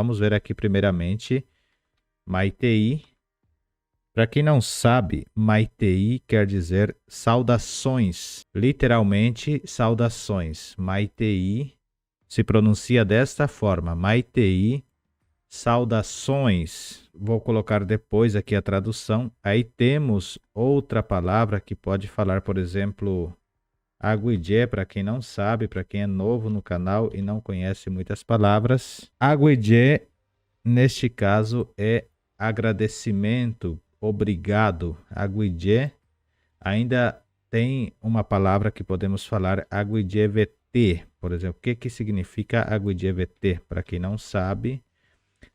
Vamos ver aqui primeiramente Maitei. Para quem não sabe, Maitei quer dizer saudações. Literalmente, saudações. Maitei se pronuncia desta forma. Maitei, saudações. Vou colocar depois aqui a tradução. Aí temos outra palavra que pode falar, por exemplo, Aguijé, para quem não sabe, para quem é novo no canal e não conhece muitas palavras. Aguijé, neste caso, é agradecimento. Obrigado, Aguijé. Ainda tem uma palavra que podemos falar, Aguijé VT, por exemplo. O que significa Aguijé VT? Para quem não sabe,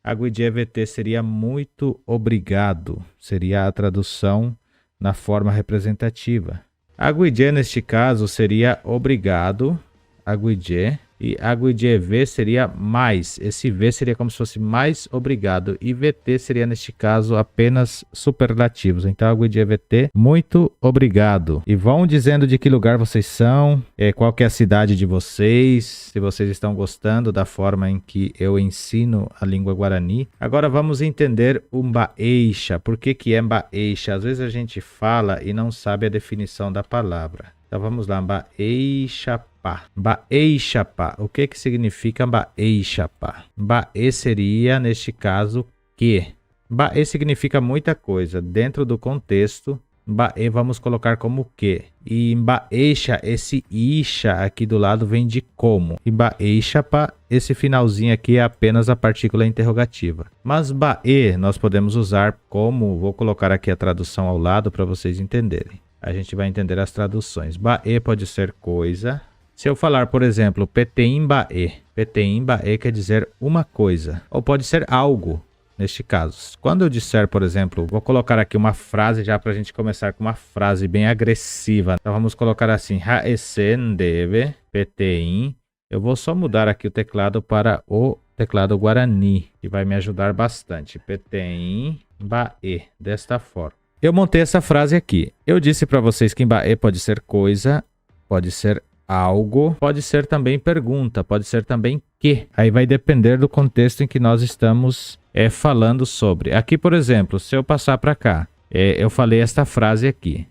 Aguijé VT seria muito obrigado. Seria a tradução na forma representativa. Aguijé, neste caso, seria obrigado, Aguijé. E Aguijé V seria mais. Esse V seria como se fosse mais obrigado. E VT seria, neste caso, apenas superlativos. Então, Aguijé VT, muito obrigado. E vão dizendo de que lugar vocês são, qual que é a cidade de vocês, se vocês estão gostando da forma em que eu ensino a língua guarani. Agora vamos entender o Mbaeixa. Por que é Mbaeixa? Às vezes a gente fala e não sabe a definição da palavra. Então vamos lá, Mbaeixapá. Mbaeixapá. O que significa Mbaeixapá? Mbae seria, neste caso, que. Mbae significa muita coisa. Dentro do contexto, Mbae vamos colocar como que. E Mbaeixa, esse isha aqui do lado vem de como. E Mbaeixapá, esse finalzinho aqui é apenas a partícula interrogativa. Mas Mbae nós podemos usar como, vou colocar aqui a tradução ao lado para vocês entenderem. A gente vai entender as traduções. Bae pode ser coisa. Se eu falar, por exemplo, Peteim Bae. Peteim Bae quer dizer uma coisa. Ou pode ser algo, neste caso. Quando eu disser, por exemplo, vou colocar aqui uma frase já para a gente começar com uma frase bem agressiva. Então vamos colocar assim. Haesen deve Peteim. Eu vou só mudar aqui o teclado para o teclado Guarani, que vai me ajudar bastante. Peteim Bae. Desta forma. Eu montei essa frase aqui. Eu disse para vocês que Mbae pode ser coisa, pode ser algo, pode ser também pergunta, pode ser também que. Aí vai depender do contexto em que nós estamos falando sobre. Aqui, por exemplo, se eu passar para cá, eu falei esta frase aqui.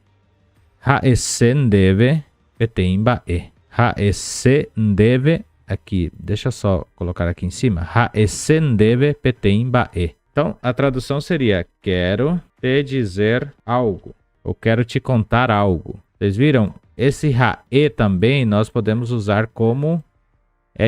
Haesen deve Peteim Mbae. Haesen deve, aqui, deixa eu só colocar aqui em cima. Haesen deve Peteim Mbae. Então, a tradução seria, quero te dizer algo, ou quero te contar algo. Vocês viram? Esse hae também nós podemos usar como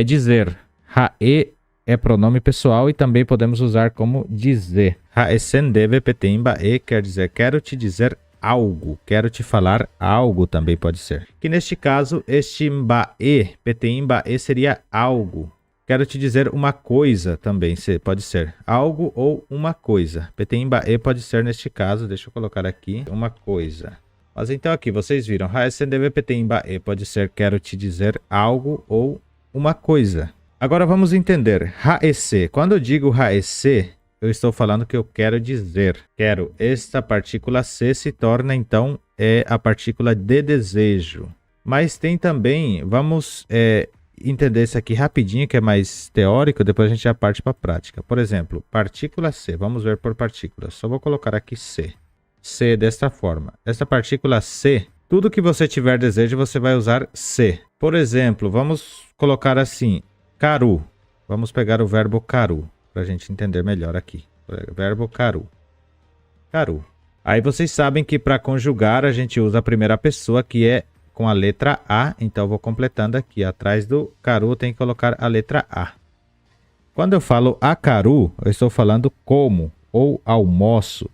dizer. Hae é pronome pessoal e também podemos usar como dizer. Haesen deve Peteim Mbae quer dizer, quero te dizer algo, quero te falar algo também pode ser. Que neste caso, este Mbae, Peteim Mbae seria algo. Quero te dizer uma coisa também, pode ser algo ou uma coisa. Peteim Mbae pode ser neste caso, deixa eu colocar aqui, uma coisa. Mas então aqui, vocês viram, Haesen deve Peteim Mbae pode ser quero te dizer algo ou uma coisa. Agora vamos entender, Haese. Quando eu digo Haese, eu estou falando que eu quero dizer. Quero, esta partícula C se torna então a partícula de desejo. Mas tem também, vamos entender isso aqui rapidinho, que é mais teórico, depois a gente já parte para a prática. Por exemplo, partícula C, vamos ver por partícula. Só vou colocar aqui C. C desta forma. Essa partícula C, tudo que você tiver desejo, você vai usar C. Por exemplo, vamos colocar assim, caru. Vamos pegar o verbo caru, para a gente entender melhor aqui. Verbo caru. Caru. Aí vocês sabem que para conjugar, a gente usa a primeira pessoa, que é com a letra A, então eu vou completando aqui. Atrás do caru tem que colocar a letra A. Quando eu falo acaru, eu estou falando como ou almoço.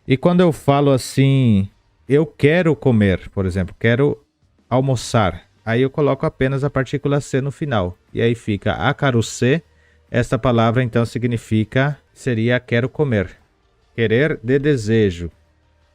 E quando eu falo assim, eu quero comer, por exemplo, quero almoçar, aí eu coloco apenas a partícula C no final. E aí fica acarucê. Esta palavra então seria quero comer. Querer de desejo.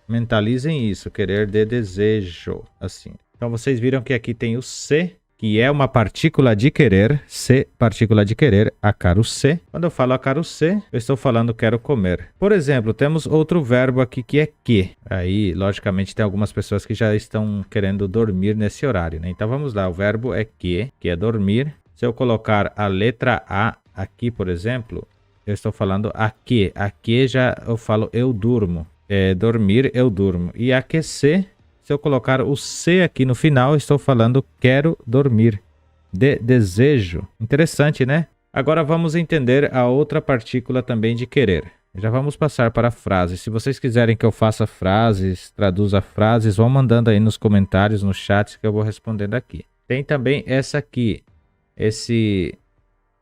Mentalizem isso, querer de desejo, assim. Então, vocês viram que aqui tem o C, que é uma partícula de querer. C, partícula de querer, acarucê. Quando eu falo acarucê, eu estou falando quero comer. Por exemplo, temos outro verbo aqui que é que. Aí, logicamente, tem algumas pessoas que já estão querendo dormir nesse horário, né? Então, vamos lá. O verbo é que é dormir. Se eu colocar a letra A aqui, por exemplo, eu estou falando aqui. Aqui já eu falo eu durmo. Dormir, eu durmo. E aquecer, se eu colocar o C aqui no final, eu estou falando quero dormir. Desejo. Interessante, né? Agora vamos entender a outra partícula também de querer. Já vamos passar para frases. Se vocês quiserem que eu faça frases, traduza frases, vão mandando aí nos comentários, no chat, que eu vou respondendo aqui. Tem também essa aqui.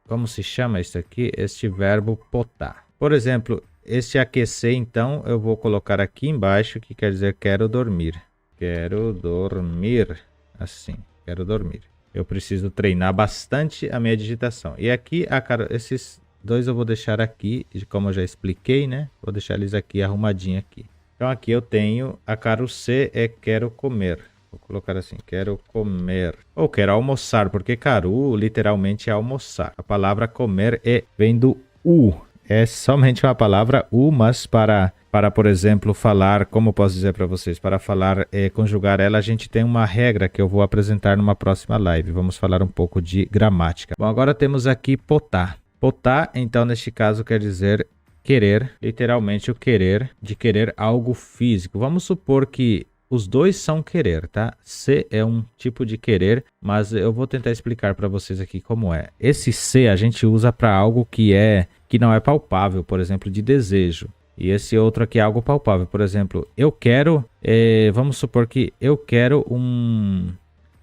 Como se chama isso aqui? Este verbo potar. Por exemplo, este aquecer, então, eu vou colocar aqui embaixo, que quer dizer quero dormir. Quero dormir. Assim, quero dormir. Eu preciso treinar bastante a minha digitação. E aqui, esses dois eu vou deixar aqui, como eu já expliquei, né? Vou deixar eles aqui arrumadinho aqui. Então aqui eu tenho a carucê é quero comer. Vou colocar assim, quero comer. Ou quero almoçar, porque caru literalmente é almoçar. A palavra comer vem do u. É somente uma palavra u, mas para por exemplo, falar, como posso dizer para vocês, para falar, conjugar ela, a gente tem uma regra que eu vou apresentar numa próxima live. Vamos falar um pouco de gramática. Bom, agora temos aqui potar. Potar, então, neste caso, quer dizer querer, literalmente o querer, de querer algo físico. Vamos supor que os dois são querer, tá? Se é um tipo de querer, mas eu vou tentar explicar para vocês aqui como é. Esse se a gente usa para algo que não é palpável, por exemplo, de desejo. E esse outro aqui é algo palpável. Por exemplo, eu quero, vamos supor que eu quero o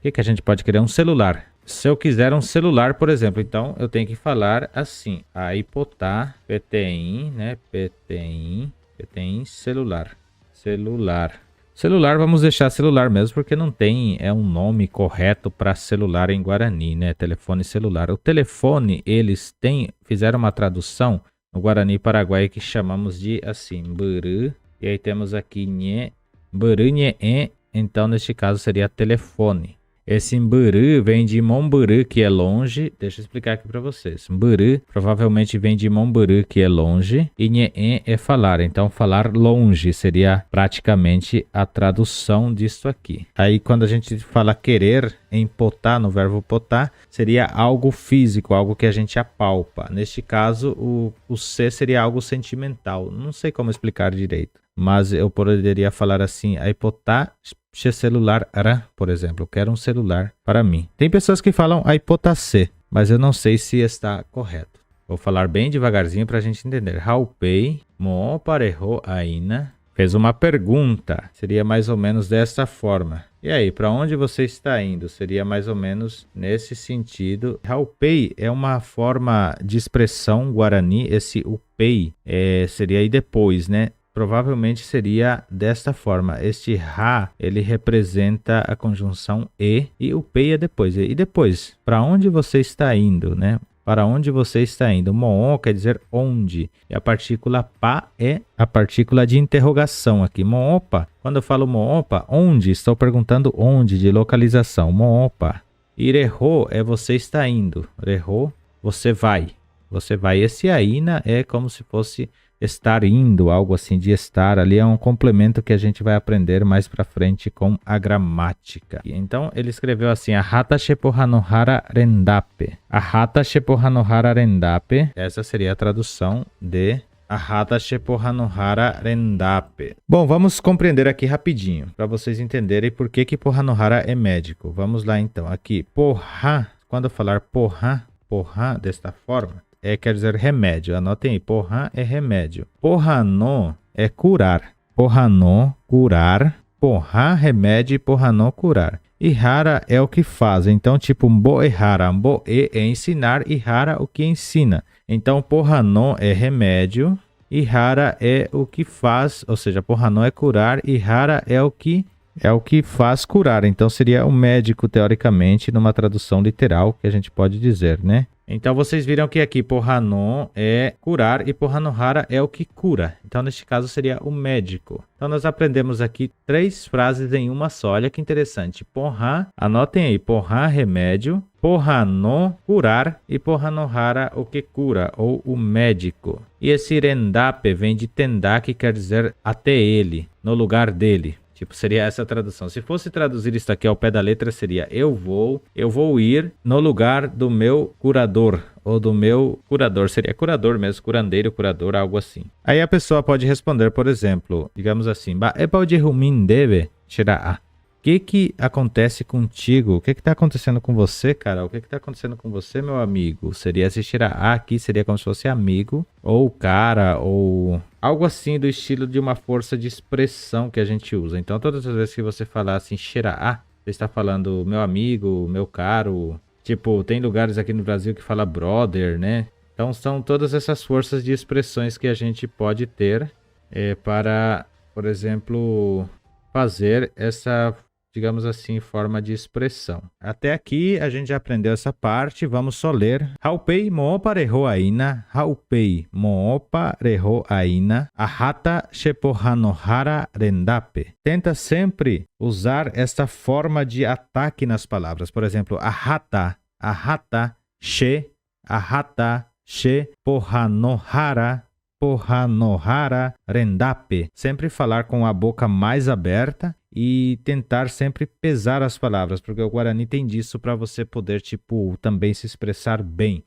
que a gente pode querer? Um celular. Se eu quiser um celular, por exemplo, então eu tenho que falar assim, aipotar, PTIN, né? PTIN, celular. Celular, vamos deixar celular mesmo, porque não tem um nome correto para celular em Guarani, né? Telefone celular. O telefone, eles fizeram uma tradução no Guarani Paraguai que chamamos de assim, buru, e aí temos aqui nhe, buru, nhe, então neste caso seria telefone. Esse mburu vem de Momburu, que é longe. Deixa eu explicar aqui para vocês. Mburu provavelmente vem de Momburu, que é longe. E nhe é falar. Então, falar longe seria praticamente a tradução disso aqui. Aí, quando a gente fala querer, em potar, no verbo potar, seria algo físico, algo que a gente apalpa. Neste caso, o C seria algo sentimental. Não sei como explicar direito. Mas eu poderia falar assim, aipotar celular, por exemplo, eu quero um celular para mim. Tem pessoas que falam aipotacê, mas eu não sei se está correto. Vou falar bem devagarzinho para a gente entender. Raupei, mo parejo aina, fez uma pergunta. Seria mais ou menos dessa forma. E aí, para onde você está indo? Seria mais ou menos nesse sentido. Raupei é uma forma de expressão guarani. Esse upei seria aí depois, né? Provavelmente seria desta forma. Este ra, ele representa a conjunção e o pei é depois. E depois, para onde você está indo, né? Para onde você está indo? Moon quer dizer onde. E a partícula pá é a partícula de interrogação aqui. Moopa. Quando eu falo moopa, onde? Estou perguntando onde, de localização. Moopa. E reho é você está indo. Reho, você vai. Você vai. Esse aina é como se fosse estar indo, algo assim de estar ali, é um complemento que a gente vai aprender mais para frente com a gramática. Então ele escreveu assim, ahata shepohanohara rendape. Ahata shepohanohara rendape, essa seria a tradução de ahata shepohanohara rendape. Bom, vamos compreender aqui rapidinho, para vocês entenderem por que Pohanohara é médico. Vamos lá então, aqui, porra, quando eu falar porra desta forma, quer dizer remédio. Anotem aí. Porra é remédio. Porrano é curar. Porrano, curar. Porra, remédio. E porrano, curar. E rara é o que faz. Então, tipo, mbo e rara. Mbo é ensinar e rara o que ensina. Então, porrano é remédio e rara é o que faz. Ou seja, porrano é curar e rara é o que faz curar. Então, seria o médico, teoricamente, numa tradução literal, que a gente pode dizer, né? Então, vocês viram que aqui porrano é curar e porranohara é o que cura. Então, neste caso, seria o médico. Então, nós aprendemos aqui 3 frases em uma só. Olha que interessante. Porra, anotem aí. Porra, remédio. Porrano, curar. E porranohara, o que cura, ou o médico. E esse rendape vem de tendá, que quer dizer até ele, no lugar dele. Tipo, seria essa a tradução. Se fosse traduzir isso aqui ao pé da letra, seria eu vou ir no lugar do meu curador. Ou do meu curador. Seria curador mesmo, curandeiro, curador, algo assim. Aí a pessoa pode responder, por exemplo, digamos assim, Ba epa de rumin deve tirar. O que acontece contigo? O que está acontecendo com você, cara? O que está acontecendo com você, meu amigo? Seria esse tirar aqui, seria como se fosse amigo, ou cara, ou algo assim do estilo de uma força de expressão que a gente usa. Então, todas as vezes que você falar assim, tirar, você está falando meu amigo, meu caro. Tipo, tem lugares aqui no Brasil que fala brother, né? Então, são todas essas forças de expressões que a gente pode ter para, por exemplo, fazer essa, digamos assim, forma de expressão. Até aqui a gente já aprendeu essa parte, vamos só ler. Haupei moopa reho aina, haupei moopa reho aina, ahata shepohanohara rendape. Tenta sempre usar esta forma de ataque nas palavras. Por exemplo, ahata, she, pohanohara, rendape. Sempre falar com a boca mais aberta e tentar sempre pesar as palavras, porque o Guarani tem disso para você poder, tipo, também se expressar bem.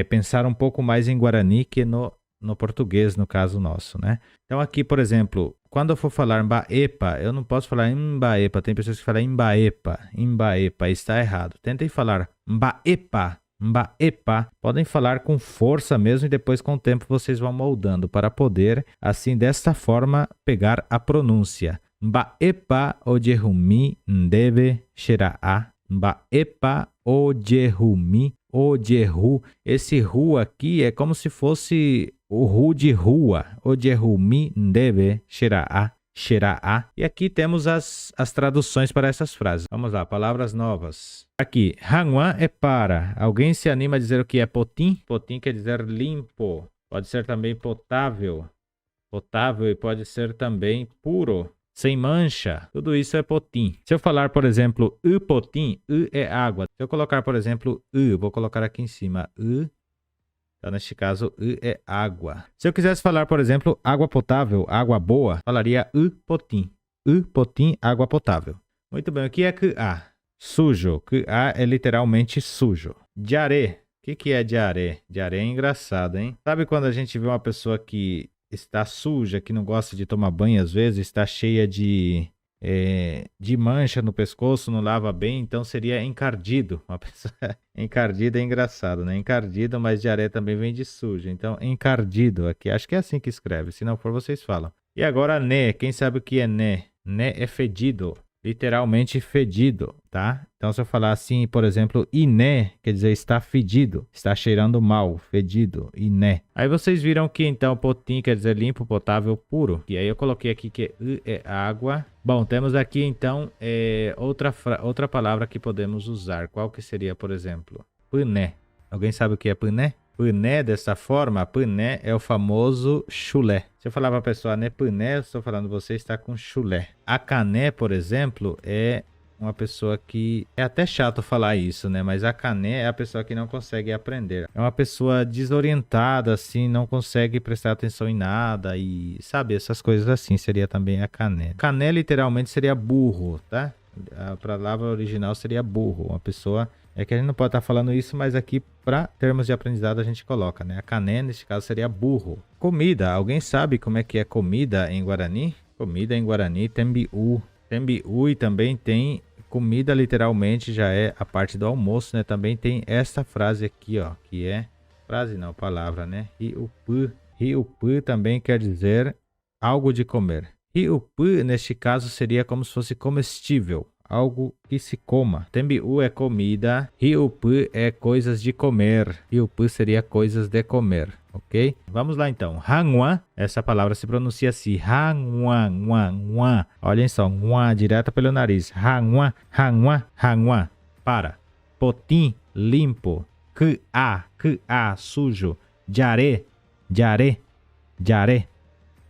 Pensar um pouco mais em Guarani que no português, no caso nosso, né? Então aqui, por exemplo, quando eu for falar mbaepa, eu não posso falar mbaepa. Tem pessoas que falam mbaepa, está errado. Tentem falar mbaepa. Podem falar com força mesmo e depois com o tempo vocês vão moldando para poder, assim, desta forma, pegar a pronúncia. Mbaepa ojerumi ndeve shiraa. Mbaepa ojerumi ojeru. Esse ru aqui é como se fosse o ru de rua. Ojerumi ndeve shiraa. E aqui temos as traduções para essas frases. Vamos lá, palavras novas. Aqui, hangwan é para. Alguém se anima a dizer o que é potim? Potim quer dizer limpo. Pode ser também potável. Potável e pode ser também puro. Sem mancha. Tudo isso é potim. Se eu falar, por exemplo, potim, é água. Se eu colocar, por exemplo, vou colocar aqui em cima, então, neste caso, é água. Se eu quisesse falar, por exemplo, água potável, água boa, falaria potim. Potim, água potável. Muito bem, o que é que-a? Sujo. Que-a é literalmente sujo. Diaré. O que é diaré? Diaré é engraçado, hein? Sabe quando a gente vê uma pessoa que está suja, que não gosta de tomar banho às vezes, está cheia de mancha no pescoço, não lava bem, então seria encardido. Uma pessoa encardido é engraçado, né? Encardido, mas diaré também vem de sujo. Então, encardido aqui, acho que é assim que escreve. Se não for, vocês falam. E agora, né? Quem sabe o que é né? Né é fedido. Literalmente fedido, tá? Então, se eu falar assim, por exemplo, iné, quer dizer está fedido, está cheirando mal, fedido, iné. Aí vocês viram que, então, potim quer dizer limpo, potável, puro. E aí eu coloquei aqui que é água. Bom, temos aqui, então, outra palavra que podemos usar. Qual que seria, por exemplo? Pané. Alguém sabe o que é pané? Pané, dessa forma, pané é o famoso chulé. Se eu falar para a pessoa, né, pané, eu estou falando, você está com chulé. A cané, por exemplo, é uma pessoa que... É até chato falar isso, né? Mas a cané é a pessoa que não consegue aprender. É uma pessoa desorientada, assim, não consegue prestar atenção em nada e, sabe, essas coisas assim, seria também a cané. Cané, literalmente, seria burro, tá? A palavra original seria burro, uma pessoa... É que a gente não pode estar falando isso, mas aqui, para termos de aprendizado, a gente coloca, né? A cané, neste caso, seria burro. Comida. Alguém sabe como é que é comida em Guarani? Comida em Guarani, tembiú. Tembiú e também tem comida, literalmente, já é a parte do almoço, né? Também tem essa frase aqui, ó, que é... Frase não, palavra, né? Riupu. Riupu também quer dizer algo de comer. Riupu, neste caso, seria como se fosse comestível. Algo que se coma. Tembiú é comida. Riupu é coisas de comer. Riupu seria coisas de comer, ok? Vamos lá então. Hangwan, essa palavra se pronuncia assim. Hangwan. Olhem só, direto pelo nariz. Hangwan. Para. Potim, limpo. Que-a, sujo. Diaré.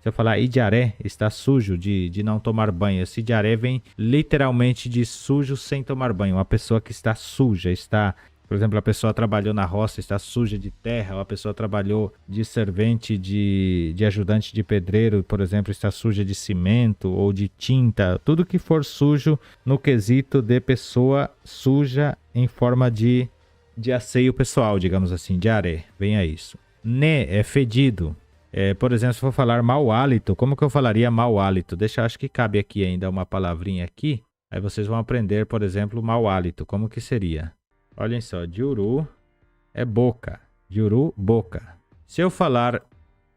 Se eu falar idiaré, está sujo de não tomar banho. Esse diaré vem literalmente de sujo sem tomar banho. Uma pessoa que está suja, está Por exemplo, a pessoa trabalhou na roça, está suja de terra, ou a pessoa trabalhou de servente, de ajudante de pedreiro, por exemplo, está suja de cimento ou de tinta. Tudo que for sujo no quesito de pessoa suja em forma de asseio pessoal, digamos assim, de are. Venha isso. Ne é fedido. Por exemplo, se for falar mau hálito, como que eu falaria mau hálito? Acho que cabe aqui ainda uma palavrinha aqui. Aí vocês vão aprender, por exemplo, mau hálito. Como que seria? Olhem só, juru é boca. Juru, boca. Se eu falar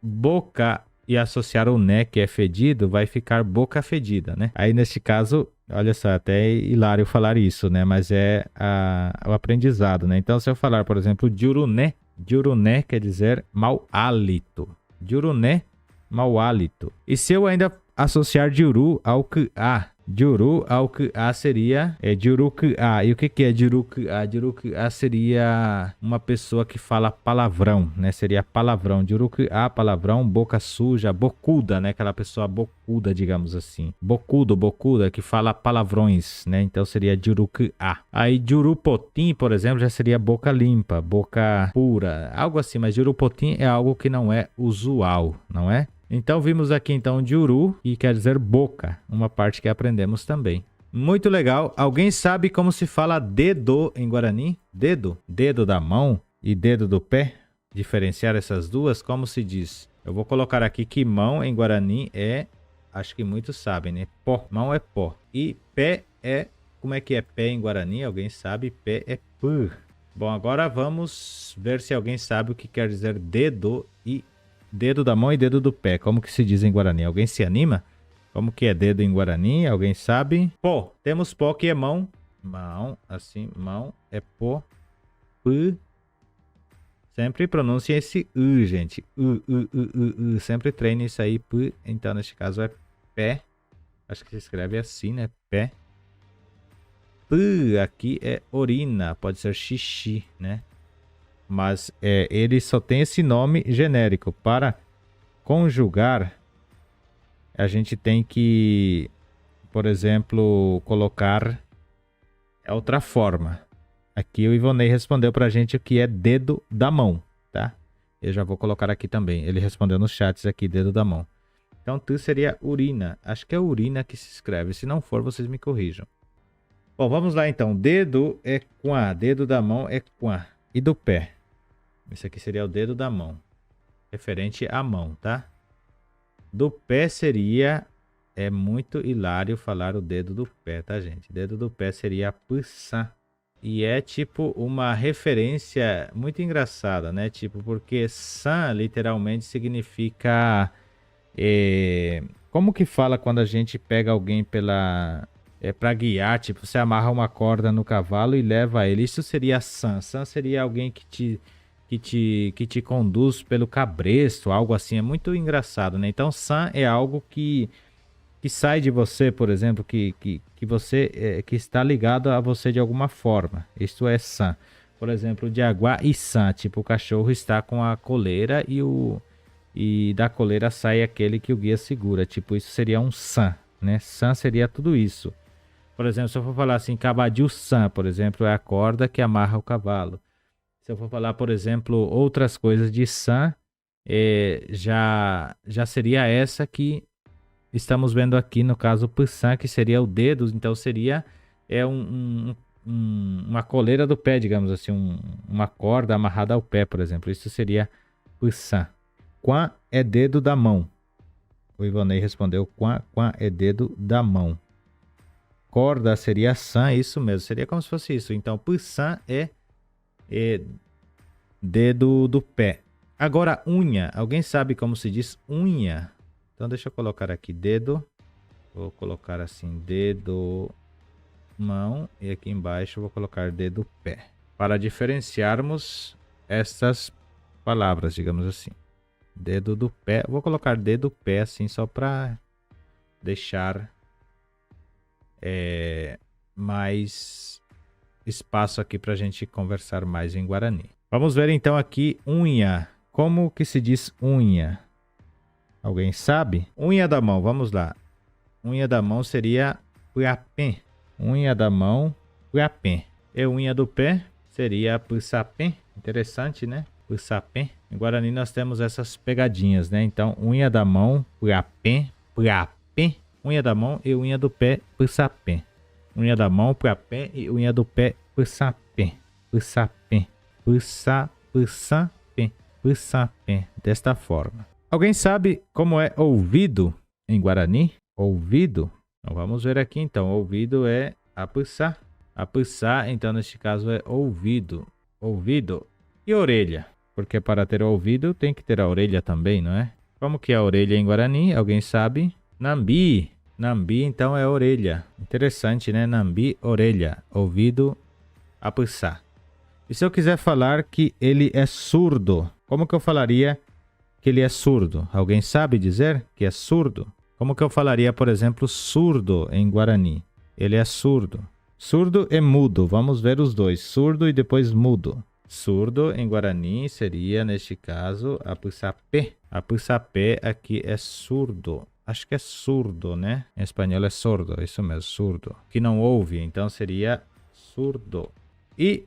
boca e associar o né, que é fedido, vai ficar boca fedida, né? Aí, neste caso, olha só, até é hilário falar isso, né? Mas é o aprendizado, né? Então, se eu falar, por exemplo, juruné quer dizer mau hálito. Juruné, mau hálito. E se eu ainda associar juru ao que a? Juru ao que a seria juru que a. E o que é juru que a? Juru que a seria uma pessoa que fala palavrão, né? Seria palavrão. Juru que a, palavrão, boca suja, bocuda, né? Aquela pessoa bocuda, digamos assim. Bocudo, bocuda, que fala palavrões, né? Então seria juru que a. Aí jurupotim, por exemplo, já seria boca limpa, boca pura, algo assim. Mas jurupotim é algo que não é usual, não é? Então, vimos aqui, então, juru, que quer dizer boca, uma parte que aprendemos também. Muito legal. Alguém sabe como se fala dedo em Guarani? Dedo? Dedo da mão e dedo do pé? Diferenciar essas duas, como se diz? Eu vou colocar aqui que mão em Guarani é, acho que muitos sabem, né? Pó. Mão é pó. E pé é, como é que é pé em Guarani? Alguém sabe? Pé é pu. Bom, agora vamos ver se alguém sabe o que quer dizer dedo e dedo da mão e dedo do pé. Como que se diz em Guarani? Alguém se anima? Como que é dedo em Guarani? Alguém sabe? Pó. Temos pó que é mão. Mão, assim, mão é pó. P. Sempre pronunciem esse U, gente. U. Sempre treine isso aí. P. Então, neste caso é pé. Acho que se escreve assim, né? Pé. P. Aqui é urina. Pode ser xixi, né? Mas ele só tem esse nome genérico. Para conjugar, a gente tem que, por exemplo, colocar outra forma. Aqui o Ivonei respondeu pra gente o que é dedo da mão, tá? Eu já vou colocar aqui também. Ele respondeu nos chats aqui, dedo da mão. Então, tu seria urina. Acho que é urina que se escreve. Se não for, vocês me corrijam. Bom, vamos lá então. Dedo é qua. Dedo da mão é qua. E do pé? Esse aqui seria o dedo da mão, referente à mão, tá? Do pé seria, é muito hilário falar o dedo do pé, tá, gente? Dedo do pé seria puçã. E é tipo uma referência muito engraçada, né? Tipo, porque san literalmente significa... como que fala quando a gente pega alguém pela... para guiar, tipo, você amarra uma corda no cavalo e leva ele. Isso seria san. San seria alguém que te conduz pelo cabresto, algo assim. É muito engraçado, né? Então, san é algo que sai de você, por exemplo, que você que está ligado a você de alguma forma. Isto é san. Por exemplo, jaguar e san, tipo, o cachorro está com a coleira e da coleira sai aquele que o guia segura. Tipo, isso seria um san, né? San seria tudo isso. Por exemplo, se eu for falar assim, cavadil san, por exemplo, é a corda que amarra o cavalo. Se eu for falar, por exemplo, outras coisas de san, já seria essa que estamos vendo aqui, no caso, puçã, que seria o dedo. Então, seria uma coleira do pé, digamos assim, uma corda amarrada ao pé, por exemplo. Isso seria puçã. Quan é dedo da mão. O Ivonei respondeu, quan é dedo da mão. Corda seria san, isso mesmo. Seria como se fosse isso. Então, puçã é dedo do pé. Agora, unha. Alguém sabe como se diz unha? Então, deixa eu colocar aqui dedo. Vou colocar assim, dedo, mão. E aqui embaixo eu vou colocar dedo pé. Para diferenciarmos essas palavras, digamos assim. Dedo do pé. Vou colocar dedo pé assim, só para deixar mais espaço aqui para a gente conversar mais em Guarani. Vamos ver então aqui unha. Como que se diz unha? Alguém sabe? Unha da mão, vamos lá. Unha da mão seria puiapé. Unha da mão, puiapé. E unha do pé seria Pussapé. Interessante, né? Pussapé. Em Guarani nós temos essas pegadinhas, né? Então, unha da mão, Puapé, Puapé. Unha da mão e unha do pé, Pussapé. Unha da mão, Puapé e unha do pé, Pussapé. Pussapé. Pussapé. Pussapé. Desta forma. Alguém sabe como é ouvido em Guarani? Ouvido? Então, vamos ver aqui então. Ouvido é apussá. Apussá, então, neste caso é ouvido. Ouvido. E orelha? Porque para ter ouvido tem que ter a orelha também, não é? Como que é a orelha em Guarani? Alguém sabe? Nambi. Nambi, então, é orelha. Interessante, né? Nambi, orelha. Ouvido, apussá. E se eu quiser falar que ele é surdo? Como que eu falaria que ele é surdo? Alguém sabe dizer que é surdo? Como que eu falaria, por exemplo, surdo em Guarani? Ele é surdo. Surdo e mudo. Vamos ver os dois. Surdo e depois mudo. Surdo em Guarani seria, neste caso, apussapé. Apussapé aqui é surdo. Acho que é surdo, né? Em espanhol é sordo. Isso mesmo, surdo. Que não ouve, então seria surdo. E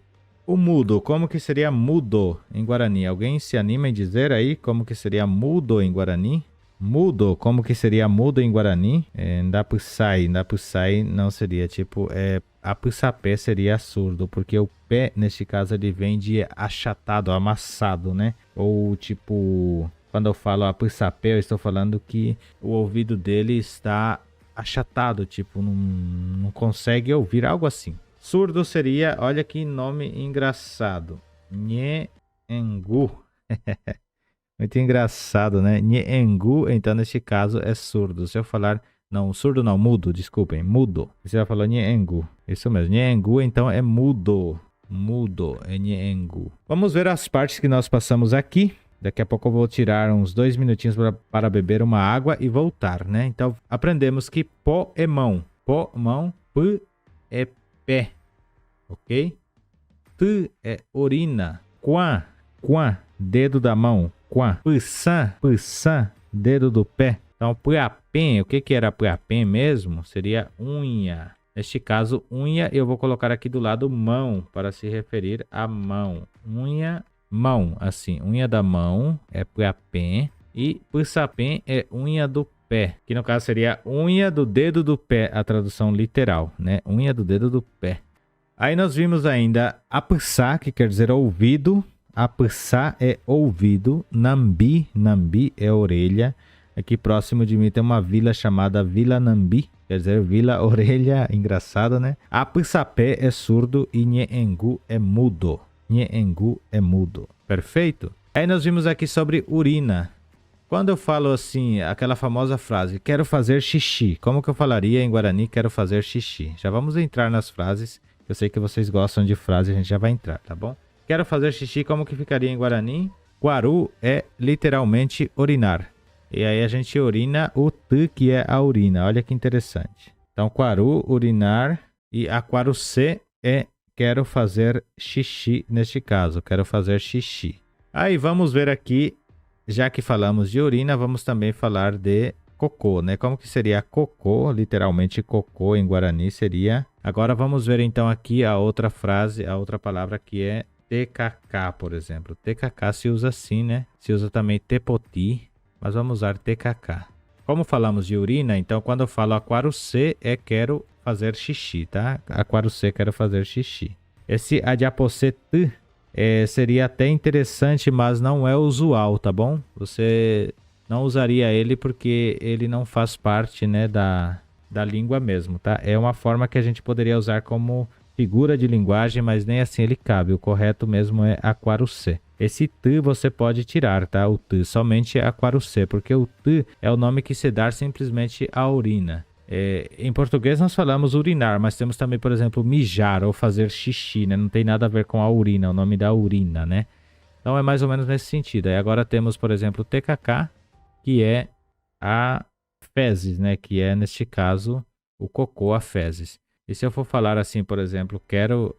o mudo, como que seria mudo em Guarani? Alguém se anima em dizer aí como que seria mudo em Guarani? Mudo, como que seria mudo em Guarani? Ndapussai não seria tipo, apussapé seria surdo, porque o pé, neste caso, ele vem de achatado, amassado, né? Ou tipo, quando eu falo apussapé, eu estou falando que o ouvido dele está achatado, tipo, não consegue ouvir, algo assim. Surdo seria, olha que nome engraçado, Nhengu. Muito engraçado, né? Nhengu, então, neste caso, é surdo. Se eu falar... Não, surdo não, mudo, desculpem. Mudo. Você vai falar Nhengu. Isso mesmo. Nhengu, então, é mudo. Mudo é Nhengu. Vamos ver as partes que nós passamos aqui. Daqui a pouco eu vou tirar uns 2 minutinhos para beber uma água e voltar, né? Então, aprendemos que pó é mão. Pó, mão. P é pé. Ok? T é urina. Quá, dedo da mão. Pussã, dedo do pé. Então, puapém, o que era puapém mesmo? Seria unha. Neste caso, unha, eu vou colocar aqui do lado mão, para se referir à mão. Unha, mão, assim. Unha da mão é puapém. E pussapém é unha do pé. Que no caso seria unha do dedo do pé, a tradução literal, né? Unha do dedo do pé. Aí nós vimos ainda apussá, que quer dizer ouvido. Apussá é ouvido. Nambi é orelha. Aqui próximo de mim tem uma vila chamada Vila Nambi, quer dizer vila orelha, engraçado, né? Apussapé é surdo e Nhengu é mudo. Nhengu é mudo. Perfeito? Aí nós vimos aqui sobre urina. Quando eu falo assim, aquela famosa frase, quero fazer xixi. Como que eu falaria em Guarani, quero fazer xixi? Já vamos entrar nas frases. Eu sei que vocês gostam de frases, a gente já vai entrar, tá bom? Quero fazer xixi, como que ficaria em Guarani? Guaru é literalmente urinar. E aí a gente urina o t, que é a urina. Olha que interessante. Então, quaru, urinar. E aquarucê é quero fazer xixi, neste caso. Quero fazer xixi. Aí vamos ver aqui, já que falamos de urina, vamos também falar de cocô, né? Como que seria cocô? Literalmente cocô em Guarani seria... Agora vamos ver então aqui a outra frase, a outra palavra que é TKK, por exemplo. TKK se usa assim, né? Se usa também tepoti, mas vamos usar TKK. Como falamos de urina, então quando eu falo aquarucê é quero fazer xixi, tá? Aquarucê quero fazer xixi. Esse adiapocê t seria até interessante, mas não é usual, tá bom? Você não usaria ele porque ele não faz parte, né, da língua mesmo, tá? É uma forma que a gente poderia usar como figura de linguagem, mas nem assim ele cabe. O correto mesmo é aquarucê. Esse t você pode tirar, tá? O t somente é aquarucê, porque o t é o nome que se dá simplesmente à urina. Em português nós falamos urinar, mas temos também, por exemplo, mijar ou fazer xixi, né? Não tem nada a ver com a urina, é o nome da urina, né? Então é mais ou menos nesse sentido. Aí agora temos, por exemplo, o TKK, que é a fezes, né? Que é, neste caso, o cocô, a fezes. E se eu for falar assim, por exemplo, quero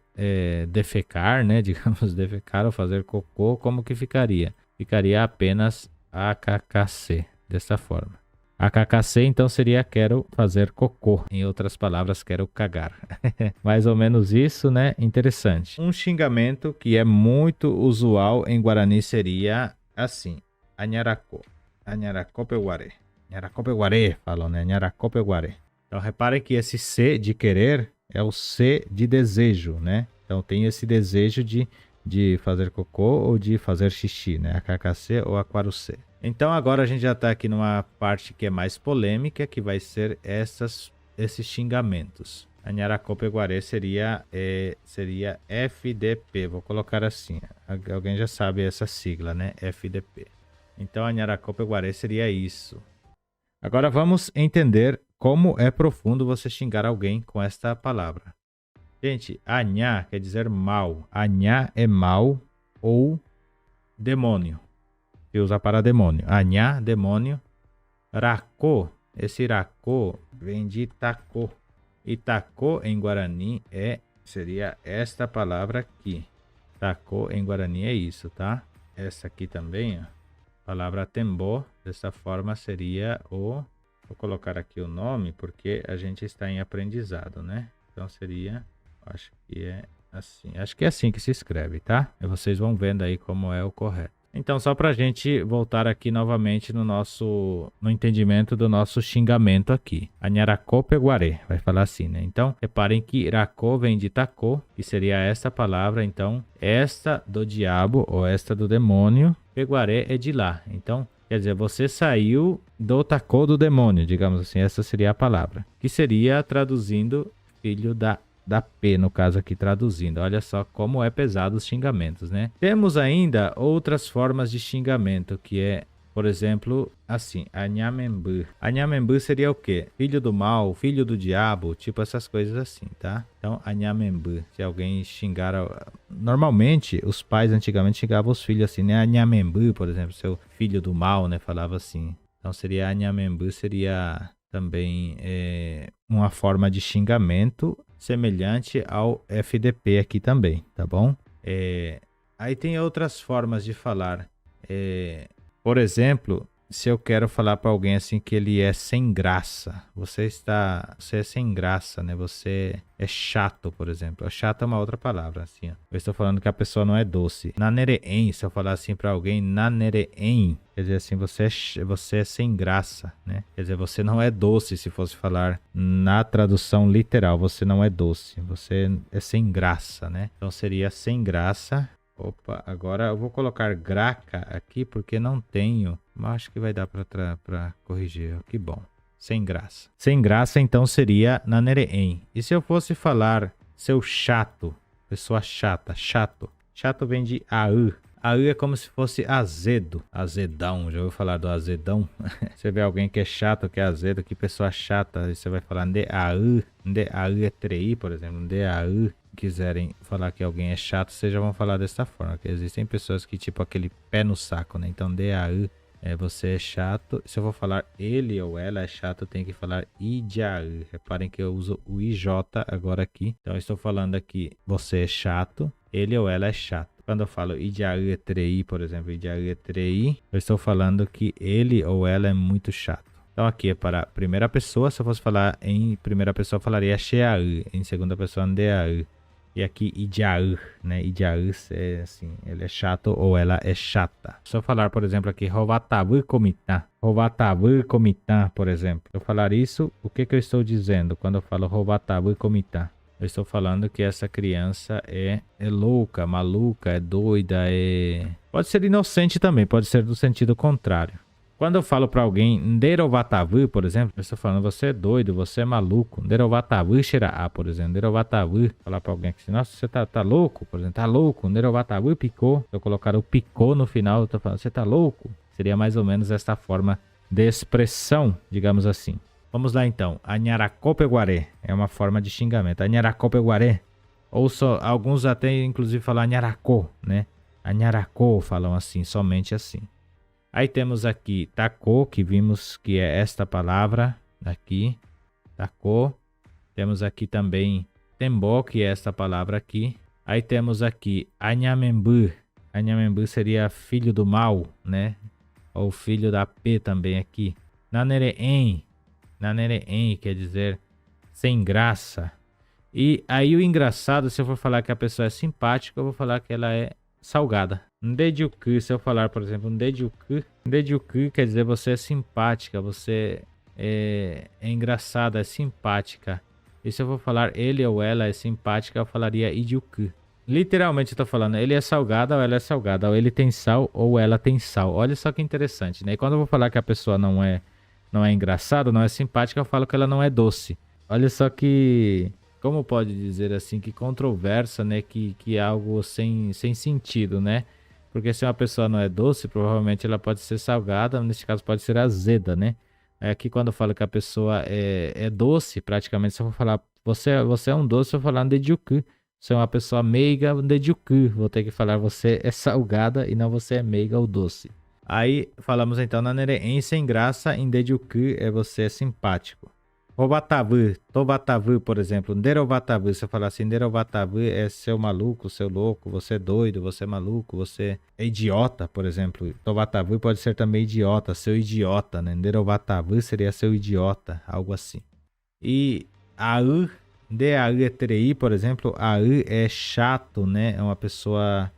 defecar, né? Digamos, defecar ou fazer cocô, como que ficaria? Ficaria apenas AKKC, dessa forma. A KKC, então, seria quero fazer cocô. Em outras palavras, quero cagar. Mais ou menos isso, né? Interessante. Um xingamento que é muito usual em Guarani seria assim. Anharacô. Anharacopeguaré. Anharacopeguaré, falam, né? Anharacopeguaré. Então, reparem que esse C de querer é o C de desejo, né? Então, tem esse desejo de fazer cocô ou de fazer xixi, né? A KKC ou a Quarucê. Então, agora a gente já está aqui numa parte que é mais polêmica, que vai ser esses xingamentos. Anharacopeguaré seria FDP. Vou colocar assim. Alguém já sabe essa sigla, né? FDP. Então, Anharacopeguaré seria isso. Agora vamos entender como é profundo você xingar alguém com esta palavra. Gente, anhá quer dizer mal. Anhá é mal ou demônio. Se usa para demônio. Anhá, demônio. Racô, esse racô vem de Itacô. Itacô em Guarani seria esta palavra aqui. Itacô em Guarani é isso, tá? Essa aqui também, ó. Palavra tembô, dessa forma seria o... Vou colocar aqui o nome porque a gente está em aprendizado, né? Então seria... Acho que é assim. Acho que é assim que se escreve, tá? E vocês vão vendo aí como é o correto. Então, só para a gente voltar aqui novamente no entendimento do nosso xingamento aqui. Anharacopeguaré, vai falar assim, né? Então, reparem que Iracô vem de Tacô, que seria essa palavra. Então, esta do diabo ou esta do demônio, Peguaré é de lá. Então, quer dizer, você saiu do Tacô do demônio, digamos assim. Essa seria a palavra. Que seria, traduzindo, filho da P, no caso aqui traduzindo. Olha só como é pesado os xingamentos, né? Temos ainda outras formas de xingamento, que é, por exemplo, assim, anhamembu. Anhamembu seria o quê? Filho do mal, filho do diabo, tipo essas coisas assim, tá? Então, anhamembu. Se alguém xingar... Normalmente, os pais antigamente xingavam os filhos assim, né? Anhamembu, por exemplo, seu filho do mal, né? Falava assim. Então, seria anhamembu, seria também uma forma de xingamento semelhante ao FDP aqui também, tá bom? Aí tem outras formas de falar. Por exemplo, se eu quero falar para alguém assim que ele é sem graça, você é sem graça, né? Você é chato, por exemplo. Chato é uma outra palavra, assim, ó. Eu estou falando que a pessoa não é doce. Nanereem, se eu falar assim para alguém, nanereem, quer dizer assim, você é sem graça, né? Quer dizer, você não é doce, se fosse falar na tradução literal, você não é doce, você é sem graça, né? Então seria sem graça. Opa, agora eu vou colocar graca aqui porque não tenho, mas acho que vai dar para corrigir. Que bom. Sem graça. Sem graça, então, seria nanereem. E se eu fosse falar seu chato, pessoa chata, chato. Chato vem de aú. Aú é como se fosse azedo. Azedão, já ouviu falar do azedão? Você vê alguém que é chato, que é azedo, que pessoa chata, aí você vai falar de aú. De aú é trei, por exemplo. De aú. Quiserem falar que alguém é chato, vocês já vão falar dessa forma, que existem pessoas que tipo aquele pé no saco, né? Então DAU você é chato. Se eu vou falar ele ou ela é chato, eu tenho que falar IJAU. Reparem que eu uso o IJ agora aqui. Então eu estou falando aqui, você é chato, ele ou ela é chato. Quando eu falo IJAU é trei, por exemplo, IJAU é trei, eu estou falando que ele ou ela é muito chato. Então aqui é para primeira pessoa. Se eu fosse falar em primeira pessoa, eu falaria Sheau. Em segunda pessoa, Ndeau. E aqui, Idiaú, né? Idiaú é assim, ele é chato ou ela é chata. Se eu falar, por exemplo, aqui, Rovatabu Comitã. Rovatabu Comitã, por exemplo. Se eu falar isso, o que eu estou dizendo quando eu falo Rovatabu Comitã? Eu estou falando que essa criança é louca, maluca, é doida, Pode ser inocente também, pode ser do sentido contrário. Quando eu falo para alguém, Nderovatavu, por exemplo, eu estou falando, você é doido, você é maluco. Nderovatavu xeraá, por exemplo. Nderovatavu, falar para alguém que, nossa, você tá louco, por exemplo, tá louco. Nderovatavu picou. Se eu colocar o picou no final, eu tô falando, você tá louco. Seria mais ou menos esta forma de expressão, digamos assim. Vamos lá então. Anharacopeguaré é uma forma de xingamento. Anharacopeguaré. Ou só, alguns até inclusive falam anharacô, né? Anharacô falam assim, somente assim. Aí temos aqui tacô, que vimos que é esta palavra aqui, tacô. Temos aqui também tembó, que é esta palavra aqui. Aí temos aqui anhamembu. Anhamembu seria filho do mal, né? Ou filho da P também aqui. Nanereen. Nanereen quer dizer sem graça. E aí o engraçado, se eu for falar que a pessoa é simpática, eu vou falar que ela é salgada. Ndejuku, se eu falar, por exemplo, Ndejuku quer dizer você é simpática, você é engraçada, é simpática. E se eu for falar ele ou ela é simpática, eu falaria Ijuku. Literalmente eu tô falando, ele é salgada ou ela é salgada, ou ele tem sal ou ela tem sal. Olha só que interessante, né? E quando eu vou falar que a pessoa não é engraçada, não é simpática, eu falo que ela não é doce. Olha só que, como pode dizer assim, que controversa, né? Que é algo sem sentido, né? Porque se uma pessoa não é doce, provavelmente ela pode ser salgada, nesse caso pode ser azeda, né? Aqui quando eu falo que a pessoa é doce, praticamente, se eu for falar, você é um doce, eu vou falar Ndejuku. Você é uma pessoa meiga, Ndejuku. Vou ter que falar você é salgada e não você é meiga ou doce. Aí falamos então na Nereen sem graça, em Ndejuku é você é simpático. Obatavu, Tobatavu, por exemplo, Nderovatavu, se eu falar assim, Nderovatavu é seu maluco, seu louco, você é doido, você é maluco, você é idiota, por exemplo. Tobatavu pode ser também idiota, seu idiota, né? Nderovatavu seria seu idiota, algo assim. E AU, DAU é trei, por exemplo, AU é chato, né? É uma pessoa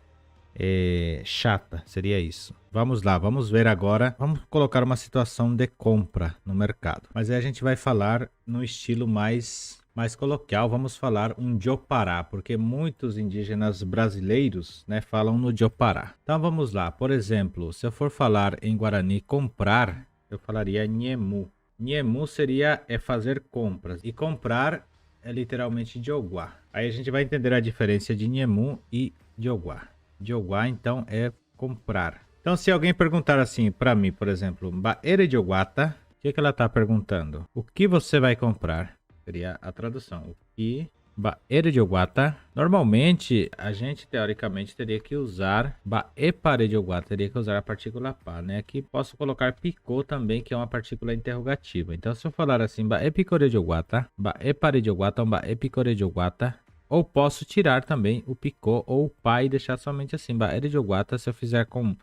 chata, seria isso. Vamos lá, vamos ver agora. Vamos colocar uma situação de compra no mercado. Mas aí a gente vai falar no estilo mais coloquial. Vamos falar um Diopará, porque muitos indígenas brasileiros, né, falam no Diopará. Então vamos lá. Por exemplo, se eu for falar em Guarani comprar, eu falaria Nhemu. Nhemu seria fazer compras. E comprar é literalmente Dioguá. Aí a gente vai entender a diferença de Nhemu e Dioguá. Dioguá, então, é comprar. Então, se alguém perguntar assim para mim, por exemplo, Baere Dioguata, o que ela está perguntando? O que você vai comprar? Seria a tradução. O que Baere Dioguata? Normalmente, a gente, teoricamente, teria que usar Baepare Dioguata, teria que usar a partícula pá, né? Aqui posso colocar picô também, que é uma partícula interrogativa. Então, se eu falar assim, Baepicore Dioguata, Baepare Dioguata, ou Baepicore Dioguata, ou posso tirar também o picô ou o pá e deixar somente assim. Baere Dioguata, se eu fizer com,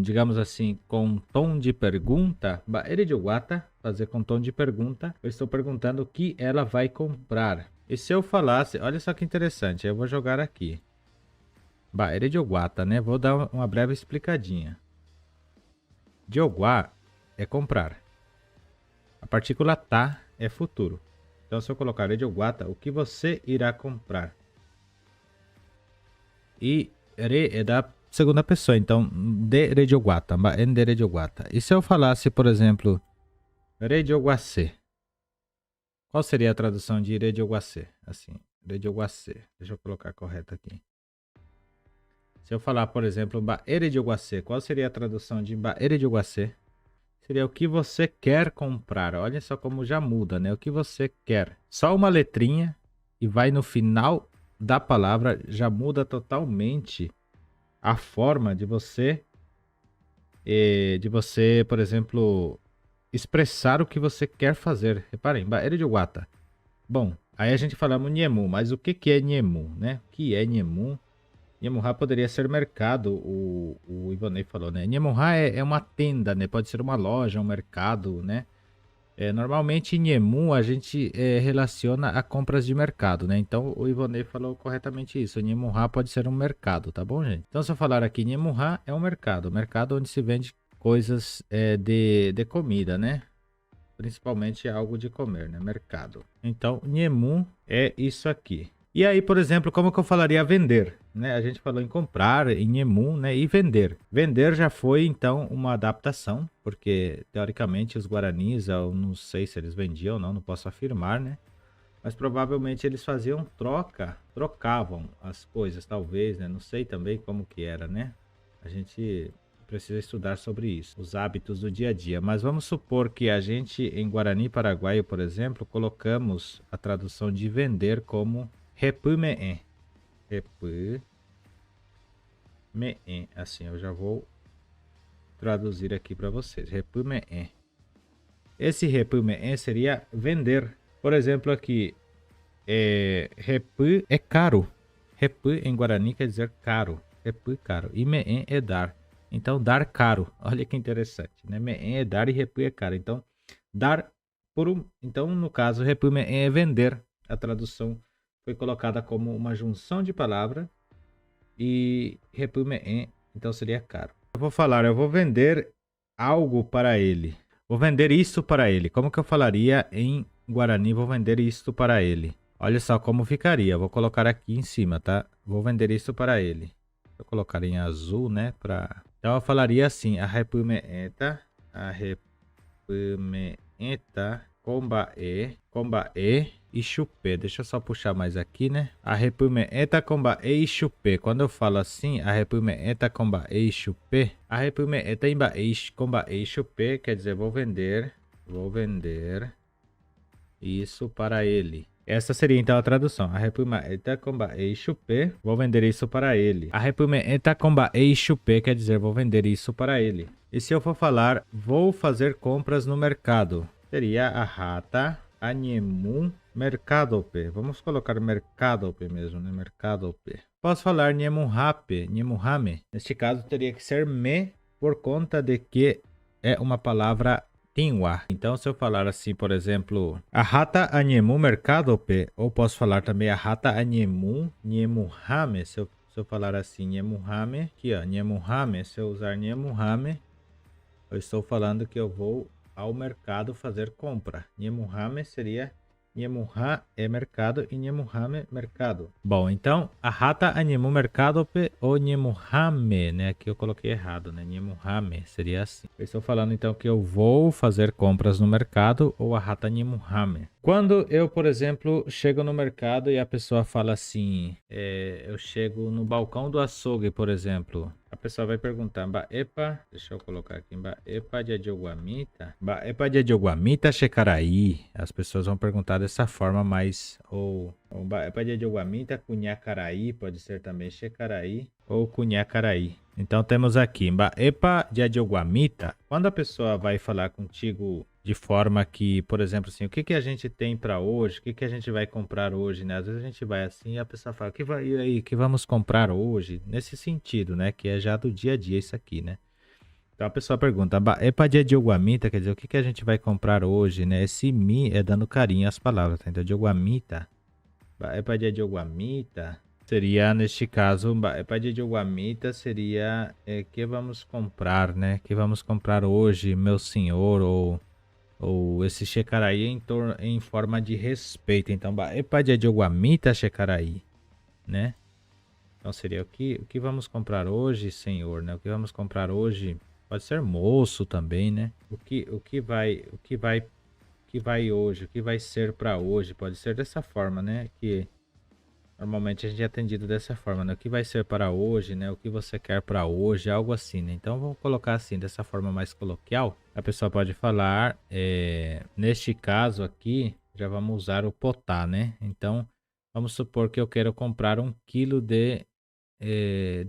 digamos assim, com tom de pergunta. Baere Dioguata, fazer com tom de pergunta. Eu estou perguntando o que ela vai comprar. E se eu falasse, olha só que interessante, eu vou jogar aqui. Baere Dioguata, né? Vou dar uma breve explicadinha. Dioguá é comprar. A partícula tá é futuro. Então, se eu colocar Dioguata, o que você irá comprar? E re é da segunda pessoa, então de Dioguata, de Dioguata. E se eu falasse, por exemplo, Redioguacê? Qual seria a tradução de Redioguacê? Assim, Redioguacê. Deixa eu colocar correto aqui. Se eu falar, por exemplo, Baere Dioguacê, qual seria a tradução de Baere Dioguacê? Seria o que você quer comprar. Olha só como já muda, né? O que você quer. Só uma letrinha e vai no final da palavra, já muda totalmente a forma de você, por exemplo, expressar o que você quer fazer. Reparem, Baere de Wata. Bom, aí a gente falamos Nhemu, mas o que é Nhemu, né? O que é Nhemu? Nhemunha poderia ser mercado, o Ivonei falou, né? Nhemunha é uma tenda, né? Pode ser uma loja, um mercado, né? Normalmente, Nhemu a gente relaciona a compras de mercado, né? Então, o Ivonei falou corretamente isso. Nhemunha pode ser um mercado, tá bom, gente? Então, se eu falar aqui, Nhemunha é um mercado onde se vende coisas de comida, né? Principalmente algo de comer, né? Mercado. Então, Nhemu é isso aqui. E aí, por exemplo, como que eu falaria vender? Né? A gente falou em comprar, em Nhemu, né? E vender. Vender já foi, então, uma adaptação, porque, teoricamente, os guaranis, eu não sei se eles vendiam ou não posso afirmar, né? Mas provavelmente eles faziam trocavam as coisas, talvez, né? Não sei também como que era, né? A gente precisa estudar sobre isso, os hábitos do dia a dia. Mas vamos supor que a gente, em Guarani Paraguaio, por exemplo, colocamos a tradução de vender como Repumeen. Repumeen. Assim, eu já vou traduzir aqui para vocês. Repumeen. Esse Repumeen seria vender. Por exemplo, aqui, Repu é caro. Repu em Guarani quer dizer caro. Repu caro. E Meen é dar. Então, dar caro. Olha que interessante, né? Meen é dar e Repu é caro. Então, dar por um. Então, no caso, repume é vender. A tradução foi colocada como uma junção de palavra e repume então seria caro. Eu vou falar, eu vou vender algo para ele. Vou vender isso para ele. Como que eu falaria em Guarani? Vou vender isto para ele. Olha só como ficaria. Vou colocar aqui em cima, tá? Vou vender isso para ele. Vou colocar em azul, né? Então eu falaria assim: a repumeeta comba e chupé. Deixa eu só puxar mais aqui, né? A repumeeta comba e chupé. Quando eu falo assim, a repumeeta comba e chupé, a repumeeta comba e chupé quer dizer vou vender isso para ele. Essa seria então a tradução. A repumeeta comba e chupé, vou vender isso para ele. A repumeeta comba e chupé quer dizer vou vender isso para ele. E se eu for falar vou fazer compras no mercado, seria a rata Anyemun Mercadope. Vamos colocar Mercadope mesmo, né? Mercadope. Posso falar Nyemunhape, Nyemunhame. Neste caso teria que ser me por conta de que é uma palavra Tinwa. Então, se eu falar assim, por exemplo, a rata Anyemu Mercadope, ou posso falar também a rata Anyemu Nyemunhame. Se eu falar assim, Nyemunhame, aqui ó, Nyemunhame, se eu usar Nyemunhame, eu estou falando que eu vou ao mercado fazer compra. Nyemunhame seria Nyemunha é mercado e Nyemunhame mercado. Bom, então a rata Anyemu Mercadope ou Nyemunhame, né? Aqui eu coloquei errado, né? Nyemunhame seria assim. Eu estou falando então que eu vou fazer compras no mercado ou a rata Nyemunhame. Quando eu, por exemplo, chego no mercado e a pessoa fala assim, eu chego no balcão do açougue, por exemplo, a pessoa vai perguntar, deixa eu colocar aqui, epa de adioguamita, epa de adioguamita shekaraí. As pessoas vão perguntar dessa forma, mas ou epa de adioguamita cunhacaraí, pode ser também shekaraí ou cunhacaraí. Então temos aqui, epa de adioguamita. Quando a pessoa vai falar contigo de forma que, por exemplo, assim, o que a gente tem para hoje? O que a gente vai comprar hoje, né? Às vezes a gente vai assim e a pessoa fala, e aí, que vamos comprar hoje? Nesse sentido, né? Que é já do dia a dia isso aqui, né? Então a pessoa pergunta, epa dia de oguamita, quer dizer, o que a gente vai comprar hoje, né? Esse mi é dando carinho às palavras, tá? Então, de oguamita, epa dia de oguamita, seria, neste caso, epa dia de oguamita seria, que vamos comprar, né? Que vamos comprar hoje, meu senhor, ou esse Shekaraí em forma de respeito. Então, epa de Dioguamita Shekaraí, né? Então seria o que vamos comprar hoje, senhor, né? O que vamos comprar hoje pode ser moço também, né? O que vai hoje, o que vai ser para hoje, pode ser dessa forma, né? Que normalmente a gente é atendido dessa forma, né? O que vai ser para hoje, né? O que você quer para hoje, algo assim, né? Então vamos colocar assim, dessa forma mais coloquial. A pessoa pode falar, neste caso aqui, já vamos usar o potá, né? Então vamos supor que eu quero comprar 1 quilo de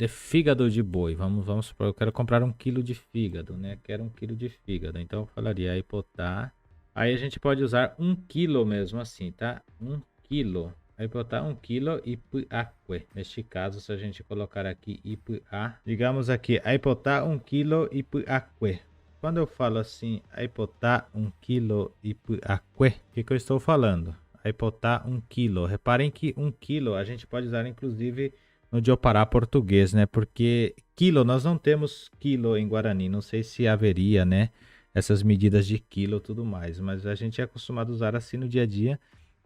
fígado de boi. Vamos supor, eu quero comprar 1 quilo de fígado, né? Quero 1 quilo de fígado. Então eu falaria aí potá. Aí a gente pode usar 1 quilo mesmo assim, tá? 1 quilo. Aí botar 1 quilo ipuaque. Neste caso, se a gente colocar aqui ipua, digamos aqui, aí botar 1 quilo ipuaque. Quando eu falo assim, aí botar 1 quilo ipuaque, o que eu estou falando? Aí botar 1 quilo. Reparem que 1 quilo a gente pode usar inclusive no Diopará português, né? Porque quilo, nós não temos quilo em Guarani. Não sei se haveria, né? Essas medidas de quilo e tudo mais. Mas a gente é acostumado a usar assim no dia a dia.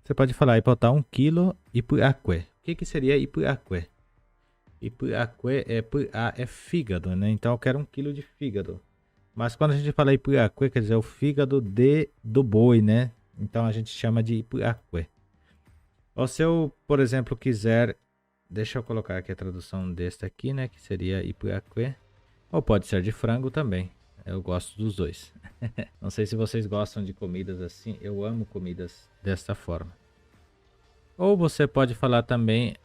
Você pode falar, botar 1 quilo ipuaque. O que seria ipuaque? Ipuaque é fígado, né? Então eu quero 1 quilo de fígado. Mas quando a gente fala ipuaque, quer dizer o fígado do boi, né? Então a gente chama de ipuaque. Ou se eu, por exemplo, quiser... Deixa eu colocar aqui a tradução desta aqui, né? Que seria ipuaque. Ou pode ser de frango também. Eu gosto dos dois. Não sei se vocês gostam de comidas assim. Eu amo comidas desta forma. Ou você pode falar também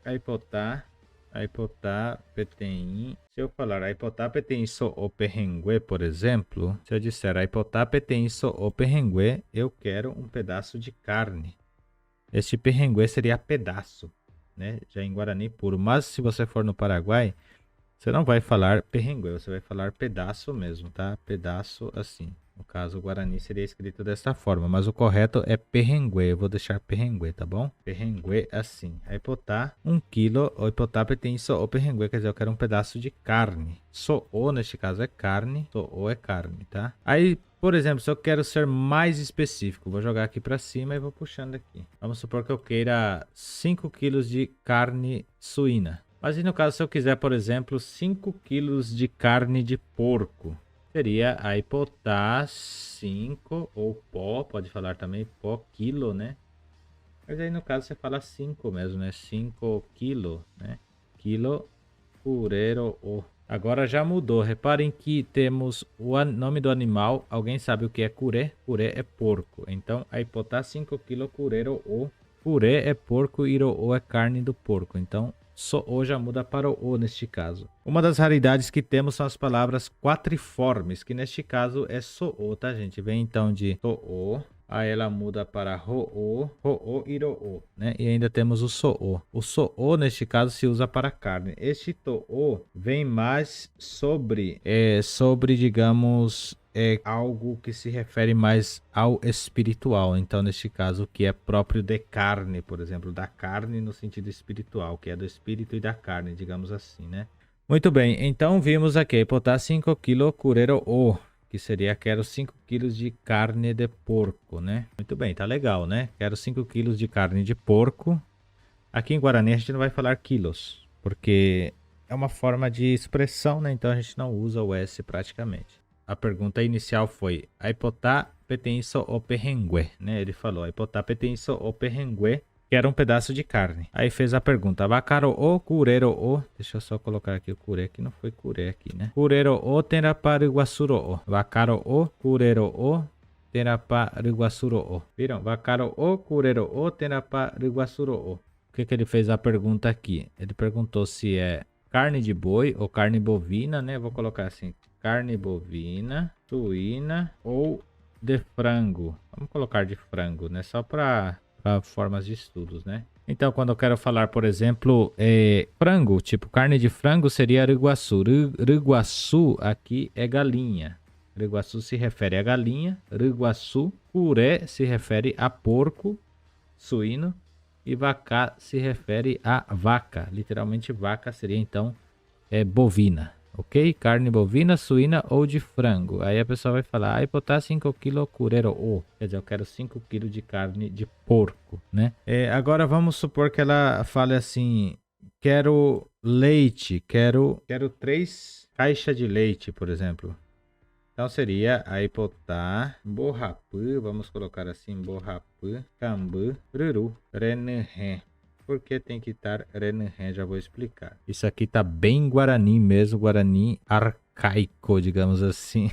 aipotá petein. Se eu falar aipotá petein so o perrengue, por exemplo. Se eu disser aipotá petein so o perrengue, eu quero um pedaço de carne. Este perrengue seria pedaço, né? Já em Guarani puro. Mas se você for no Paraguai... Você não vai falar perrengue, você vai falar pedaço mesmo, tá? Pedaço assim. No caso, o Guarani seria escrito dessa forma, mas o correto é perrengue. Eu vou deixar perrengue, tá bom? Perrengue assim. Aí potá 1 quilo, ou potá pertence ao perrengue, quer dizer, eu quero um pedaço de carne. So-o, neste caso, é carne. So-o é carne, tá? Aí, por exemplo, se eu quero ser mais específico, vou jogar aqui para cima e vou puxando aqui. Vamos supor que eu queira 5 quilos de carne suína. Mas e no caso, se eu quiser, por exemplo, 5 quilos de carne de porco, seria aí potá 5 ou pó, pode falar também pó quilo, né? Mas aí no caso você fala 5 mesmo, né? 5 quilo, né? Quilo curero o. Agora já mudou. Reparem que temos o nome do animal. Alguém sabe o que é curé? Curé é porco. Então, aí potá 5 kg curero o. Curé é porco e o é carne do porco. Então, so-o já muda para o o neste caso. Uma das raridades que temos são as palavras quatriformes, que neste caso é so-o, tá, gente? Vem então de so-o. Aí ela muda para ho-o, ho-o e ro-o, né? E ainda temos o so-o. O so-o, neste caso, se usa para carne. Este to-o vem mais sobre, digamos, algo que se refere mais ao espiritual. Então, neste caso, que é próprio de carne, por exemplo, da carne no sentido espiritual, que é do espírito e da carne, digamos assim, né? Muito bem, então vimos aqui, botar 5 kg curero o, que seria quero 5 kg de carne de porco, né? Muito bem, tá legal, né? Quero 5 kg de carne de porco. Aqui em Guarani a gente não vai falar quilos, porque é uma forma de expressão, né? Então a gente não usa o S praticamente. A pergunta inicial foi, aipotá pertence ao perrengue, né? Ele falou, aipotá pertence ao perrengue, que era um pedaço de carne. Aí fez a pergunta, vacaro o, curero o, deixa eu só colocar aqui o curé, que não foi curé aqui, né? Curero o terapariguaçuro o, vacaro o, curero o, terapariguaçuro o. Viram? Vacaro o, curero o, terapariguaçuro o. O que ele fez a pergunta aqui? Ele perguntou se é carne de boi ou carne bovina, né? Vou colocar assim, carne bovina, suína ou de frango. Vamos colocar de frango, né? Só para formas de estudos, né? Então, quando eu quero falar, por exemplo, frango, tipo carne de frango seria riguaçu. Riguaçu aqui é galinha. Riguaçu se refere a galinha. Riguaçu, curé se refere a porco, suíno. E vaca se refere a vaca. Literalmente vaca seria então bovina. Ok? Carne bovina, suína ou de frango. Aí a pessoa vai falar, aí botar 5 kg curero o. Quer dizer, eu quero 5 kg de carne de porco, né? Agora vamos supor que ela fale assim, quero leite, quero 3 caixas de leite, por exemplo. Então seria aí botar borrapu, vamos colocar assim, borrapu, cambu, ruru, renhe. Por que tem que estar renhe? Já vou explicar. Isso aqui tá bem Guarani mesmo, Guarani arcaico, digamos assim.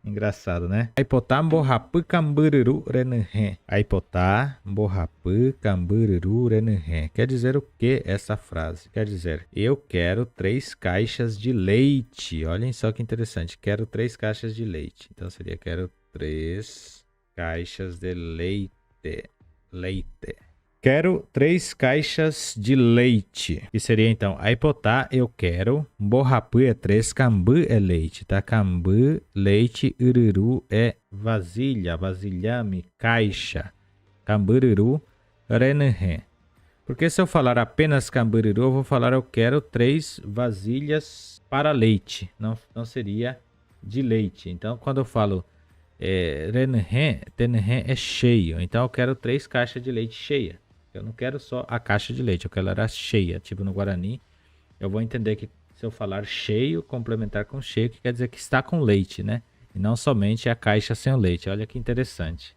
Engraçado, né? Aipotá, borrapu, cambururu, renhe. Aipotá, borrapu, cambururu, renhe. Quer dizer o que essa frase? Quer dizer, eu quero 3 caixas de leite. Olhem só que interessante. Quero 3 caixas de leite. Então seria, quero 3 caixas de leite. Leite. Quero 3 caixas de leite. Que seria então, aipotá, eu quero. Borrapu é 3, cambu é leite, tá? Cambu, leite, ururu é vasilha, vasilhame, caixa. Cambururu, renhe. Porque se eu falar apenas cambururu, eu vou falar eu quero 3 vasilhas para leite. Não seria de leite. Então, quando eu falo renhe, tenhe é cheio. Então, eu quero 3 caixas de leite cheia. Eu não quero só a caixa de leite, eu quero ela cheia. Tipo no Guarani, eu vou entender que se eu falar cheio, complementar com cheio, que quer dizer que está com leite, né? E não somente a caixa sem o leite. Olha que interessante.